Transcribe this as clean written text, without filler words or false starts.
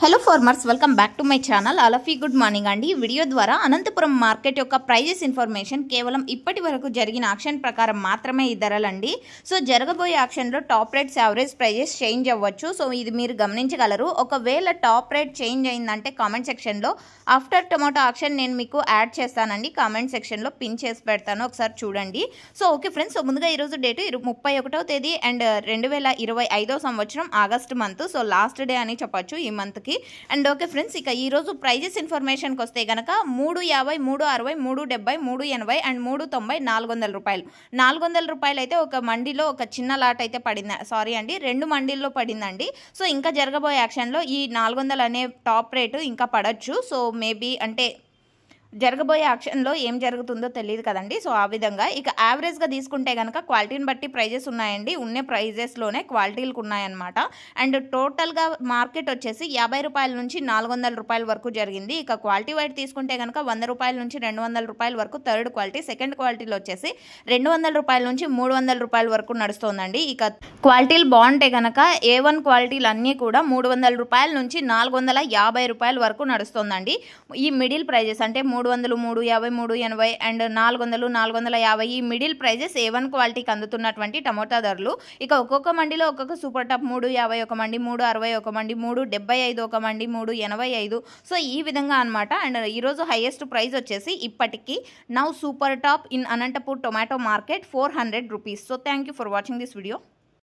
Hello farmers, welcome back to my channel. All good morning అండి. ఈ video ద్వారా Anantapuram market యొక్క ప్రైజెస్ ఇన్ఫర్మేషన్ కేవలం ఇప్పటి వరకు జరిగిన ఆక్షన్ ప్రకారం మాత్రమే ఈ ధరలండి. సో జరగబోయే ఆక్షన్లో top rates, average prices change అవ్వచ్చు. సో ఇది మీరు గమనించగలరు. ఒకవేళ టాప్ రేట్ చేంజ్ అయిందంటే కామెంట్ సెక్షన్లో ఆఫ్టర్ టొమాటో ఆక్షన్ నేను మీకు యాడ్ చేస్తానండి. కామెంట్ సెక్షన్లో పిన్ చేసి పెడతాను, ఒకసారి చూడండి. సో ఓకే ఫ్రెండ్స్, సో ముందుగా ఈరోజు డేటు 31వ తేదీ అండ్ 2025 సంవత్సరం August month. So last day అని చెప్పొచ్చు ఈ మంత్. అండ్ ఓకే ఫ్రెండ్స్, ఇక ఈ రోజు ప్రైజెస్ ఇన్ఫర్మేషన్కి వస్తే కనుక 350, 360, 370, 380 అండ్ 390 400 రూపాయలు. 400 రూపాయలు అయితే ఒక మండీలో ఒక చిన్న లాట్ అయితే పడింది. సారీ అండి, 2 మండీల్లో పడిందండి. సో ఇంకా జరగబోయే యాక్షన్లో ఈ 400 అనే టాప్ రేటు ఇంకా పడవచ్చు. సో మేబీ అంటే జరగబోయే ఆక్షన్లో ఏం జరుగుతుందో తెలియదు కదండి. సో ఆ విధంగా ఇక యావరేజ్గా తీసుకుంటే కనుక క్వాలిటీని బట్టి ప్రైజెస్ ఉన్నాయండి. ఉన్న ప్రైజెస్లోనే క్వాలిటీలకు ఉన్నాయన్నమాట. అండ్ టోటల్గా మార్కెట్ వచ్చేసి 50 రూపాయల నుంచి 400 రూపాయల వరకు జరిగింది. ఇక క్వాలిటీ వైట్ తీసుకుంటే కనుక 100 రూపాయల నుంచి 200 రూపాయల వరకు థర్డ్ క్వాలిటీ, సెకండ్ క్వాలిటీలో వచ్చేసి 200 రూపాయల నుంచి 300 రూపాయల వరకు నడుస్తుందండి. ఇక క్వాలిటీలు బాగుంటే కనుక A1 క్వాలిటీలు అన్నీ కూడా 300 రూపాయల నుంచి 450 రూపాయల వరకు నడుస్తుందండి. ఈ మిడిల్ ప్రైజెస్ అంటే 300, 350, 380 అండ్ 400, 450 ఈ మిడిల్ ప్రైజెస్ A1 క్వాలిటీకి అందుతున్నటువంటి టమోటా ధరలు. ఇక ఒక్కొక్క మండిలో ఒక్కొక్క సూపర్ టాప్ 350 ఒక మండి, 360 ఒక మండి, 375 ఒక మండి, 385. సో ఈ విధంగా అనమాట. అండ్ ఈరోజు హైయెస్ట్ ప్రైస్ వచ్చేసి ఇప్పటికీ now super top in Anantapur tomato market 400 rupees. So thank you for watching this video.